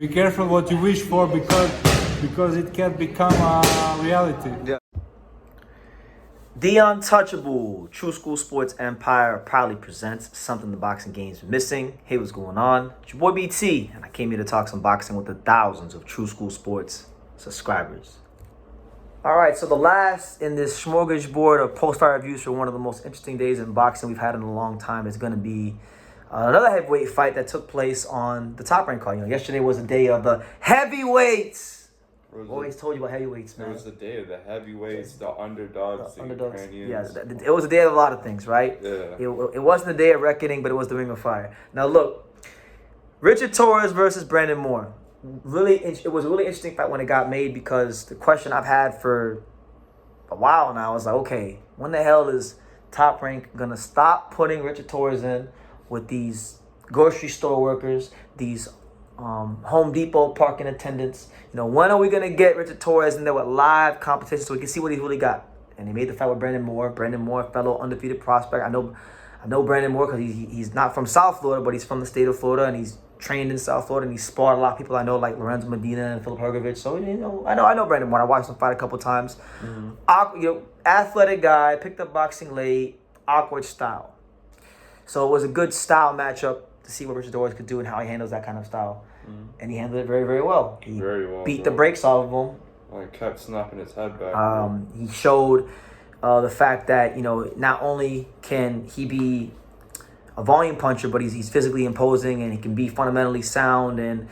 Be careful what you wish for because it can become a reality. Yeah. The Untouchable True School Sports Empire proudly presents something the boxing game's missing. Hey, what's going on? It's your boy BT, and I came here to talk some boxing with the thousands of True School Sports subscribers. All right, so the last in this smorgasbord of post-fight reviews for one of the most interesting days in boxing we've had in a long time is going to be another heavyweight fight that took place on the Top Rank card. You know, yesterday was the day of the heavyweights. Always told you about heavyweights, man. It was the day of the heavyweights, the underdogs, the Ukrainians. Yeah, it was the day of a lot of things, right? Yeah. It wasn't the day of reckoning, but it was the ring of fire. Now look, Richard Torrez versus Brandon Moore. It was a really interesting fight when it got made because the question I've had for a while now is like, okay, when the hell is Top Rank gonna stop putting Richard Torrez in with these grocery store workers, these Home Depot parking attendants? You know, when are we gonna get Richard Torrez in there with live competition so we can see what he's really got? And he made the fight with Brandon Moore. Brandon Moore, fellow undefeated prospect. I know Brandon Moore because he's not from South Florida, but he's from the state of Florida and he's trained in South Florida and he's sparred a lot of people I know like Lorenzo Medina and Philip Hergovich. So you know, I know Brandon Moore. I watched him fight a couple times. Athletic guy, picked up boxing late, awkward style. So it was a good style matchup to see what Richard Torrez could do and how he handles that kind of style. And he handled it very, very well. He beat the brakes off of him. Like kept snapping his head back. He showed the fact that, you know, not only can he be a volume puncher, but he's physically imposing and he can be fundamentally sound. And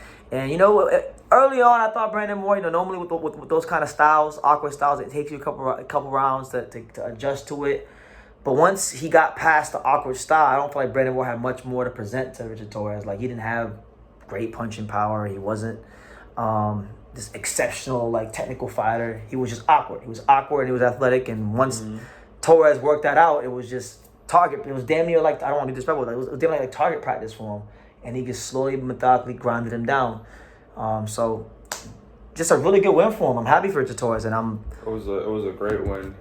you know, early on, I thought Brandon Moore, you know, normally with those kind of styles, awkward styles, it takes you a couple rounds to adjust to it. But once he got past the awkward style, I don't feel like Brandon Moore had much more to present to Richard Torrez. Like, he didn't have great punching power. He wasn't this exceptional, like, technical fighter. He was just awkward. He was awkward and he was athletic. And once Torrez worked that out, it was just target. It was damn near like, I don't want to be disrespectful, it was damn near like target practice for him. And he just slowly, methodically grinded him down. So just a really good win for him. I'm happy for Richard Torrez, and It was a great win.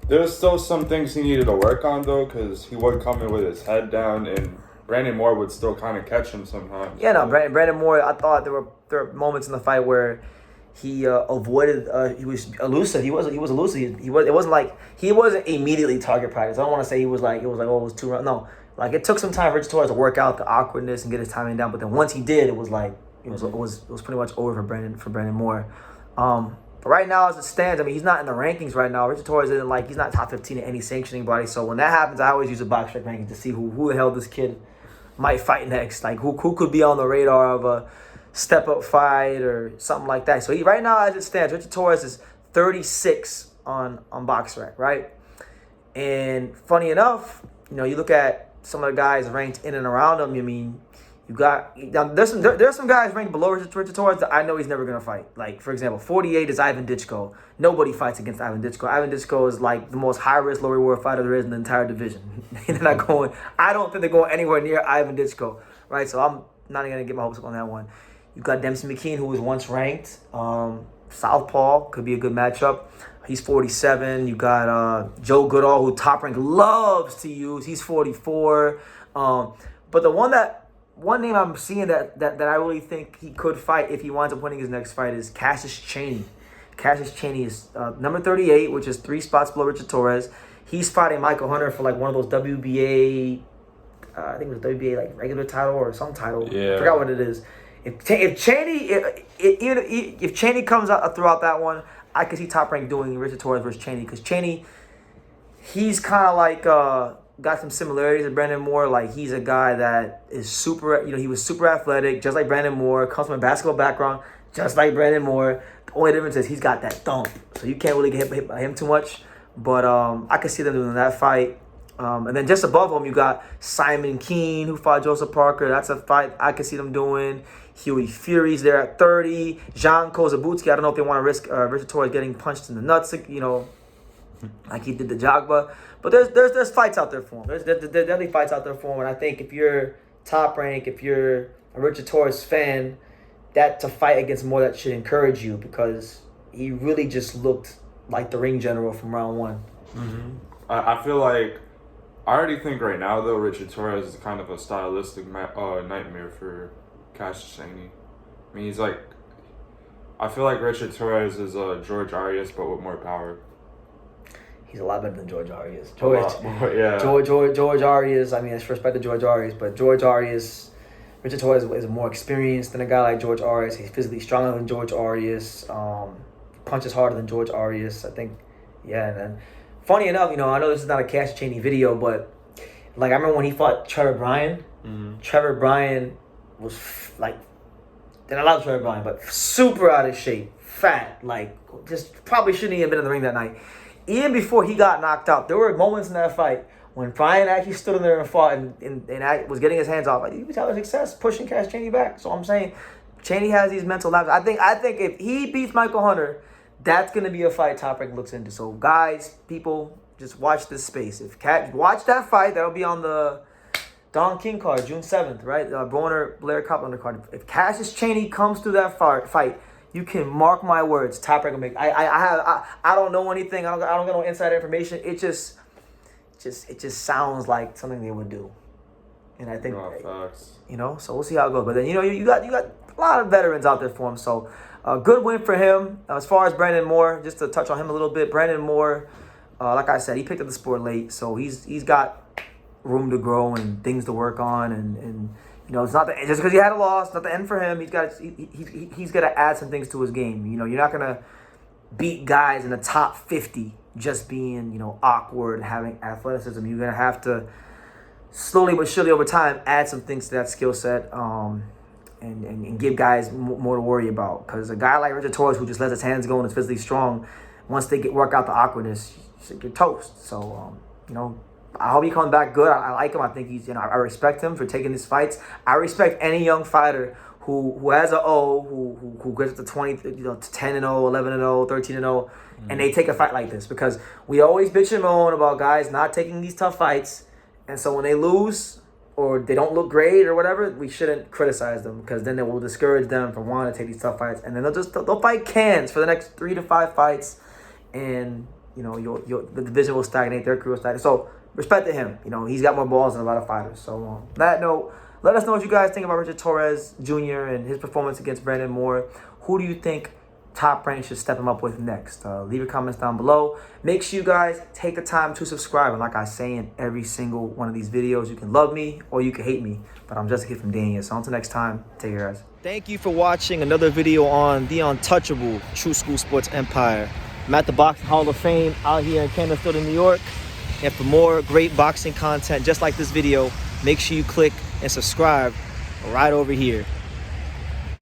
There's still some things he needed to work on though, because he would come in with his head down, and Brandon Moore would still kind of catch him sometimes. Yeah, no, Brandon Moore, I thought there were moments in the fight where he avoided. He was elusive. He was elusive. It wasn't like he wasn't immediately target practice. I don't want to say it was like oh, it was too rough. No, like it took some time for Richard Torrez to work out the awkwardness and get his timing down. But then once he did, it was like it was pretty much over for Brandon Moore. But right now, as it stands, I mean, he's not in the rankings right now. Richard Torrez isn't like, he's not top 15 in any sanctioning body. So when that happens, I always use a box strike ranking to see who the hell this kid might fight next. Like who could be on the radar of a step up fight or something like that. So right now, as it stands, Richard Torrez is 36 on BoxRec, right? And funny enough, you know, you look at some of the guys ranked in and around him. I mean, you got there's some guys ranked below Richard Torrez that I know he's never gonna fight. Like, for example, 48 is Ivan Ditchko. Nobody fights against Ivan Ditchko. Ivan Ditchko is like the most high risk, low reward fighter there is in the entire division. They're not going. I don't think they're going anywhere near Ivan Ditchko, right? So I'm not even gonna get my hopes up on that one. You got Dempsey McKean, who was once ranked. Southpaw could be a good matchup. He's 47. You got Joe Goodall, who Top Rank loves to use. He's 44. But the one name I'm seeing that I really think he could fight if he winds up winning his next fight is Cassius Chaney. Cassius Chaney is number 38, which is 3 spots below Richard Torrez. He's fighting Michael Hunter for like one of those WBA, I think it was WBA like regular title or some title. Yeah. I forgot what it is. If Chaney comes out throughout that one, I could see Top Rank doing Richard Torrez versus Chaney, because Chaney, he's kind of like got some similarities to Brandon Moore. Like, he's a guy that is super, you know, he was super athletic, just like Brandon Moore, comes from a basketball background, just like Brandon Moore. The only difference is he's got that thump, so you can't really get hit by him too much. But I could see them doing that fight. And then just above him, you got Simon Keane, who fought Joseph Parker. That's a fight I could see them doing. Huey Fury's there at 30. Jean Kozabutsky, I don't know if they want to risk Richard Torrez getting punched in the nuts, you know, like he did the Jagba. But there's fights out there for him. There's definitely fights out there for him. And I think if you're Top Rank, if you're a Richard Torrez fan, that to fight against Moore, that should encourage you, because he really just looked like the ring general from round one. I feel like, I already think right now though, Richard Torrez is kind of a stylistic nightmare for Cassius Chaney. I mean, he's like, I feel like Richard Torrez is George Arias, but with more power. He's a lot better than George Arias. Yeah. George Arias, I mean, it's respect to George Arias, but George Arias, Richard Torrez is more experienced than a guy like George Arias. He's physically stronger than George Arias. Punches harder than George Arias. I think, yeah. And then, funny enough, I know this is not a Cash Chaney video, but like I remember when he fought Trevor Bryan. Mm-hmm. Trevor Bryan was and I love Trevor Bryan, but super out of shape, fat, like just probably shouldn't even have been in the ring that night. Even before he got knocked out, there were moments in that fight when Bryan actually stood in there and fought and was getting his hands off. Like, he was having success pushing Cash Chaney back. So I'm saying Chaney has these mental lapses. I think if he beats Michael Hunter, that's going to be a fight Top Rank looks into. So guys, people, just watch this space. Watch that fight. That'll be on the Don King card, June 7th, right? Broner Blair Cup undercard. If Cassius Chaney comes through that fight, you can mark my words. Top Rank will make. I don't know anything. I don't get no inside information. It just sounds like something they would do, and I think So we'll see how it goes. But then you got a lot of veterans out there for him. So good win for him. As far as Brandon Moore, just to touch on him a little bit, Brandon Moore, like I said, he picked up the sport late, so he's got room to grow and things to work on, and it's not just because he had a loss, not the end for him. He's got to add some things to his game. You're not gonna beat guys in the top 50 just being awkward, having athleticism. You're gonna have to slowly but surely over time add some things to that skill set, and give guys more to worry about. Because a guy like Richard Torrez, who just lets his hands go and is physically strong, once they work out the awkwardness, you're toast. So I hope he comes back good. I like him. I think he's, I respect him for taking these fights. I respect any young fighter who has an O, who gets to 20, to 10-0, 11-0, 13-0, and they take a fight like this, because we always bitch and moan about guys not taking these tough fights, and so when they lose or they don't look great or whatever, we shouldn't criticize them, because then it will discourage them from wanting to take these tough fights, and then they'll fight cans for the next 3 to 5 fights, and the division will stagnate, their career will stagnate. So respect to him. He's got more balls than a lot of fighters. So on that note, let us know what you guys think about Richard Torrez Jr. and his performance against Brandon Moore. Who do you think Top Rank should step him up with next? Leave your comments down below. Make sure you guys take the time to subscribe. And like I say in every single one of these videos, you can love me or you can hate me, but I'm just a kid from Dania. So until next time, take care, guys. Thank you for watching another video on the untouchable True School Sports Empire. I'm at the Boxing Hall of Fame out here in Canterbury, New York. And for more great boxing content just like this video, make sure you click and subscribe right over here.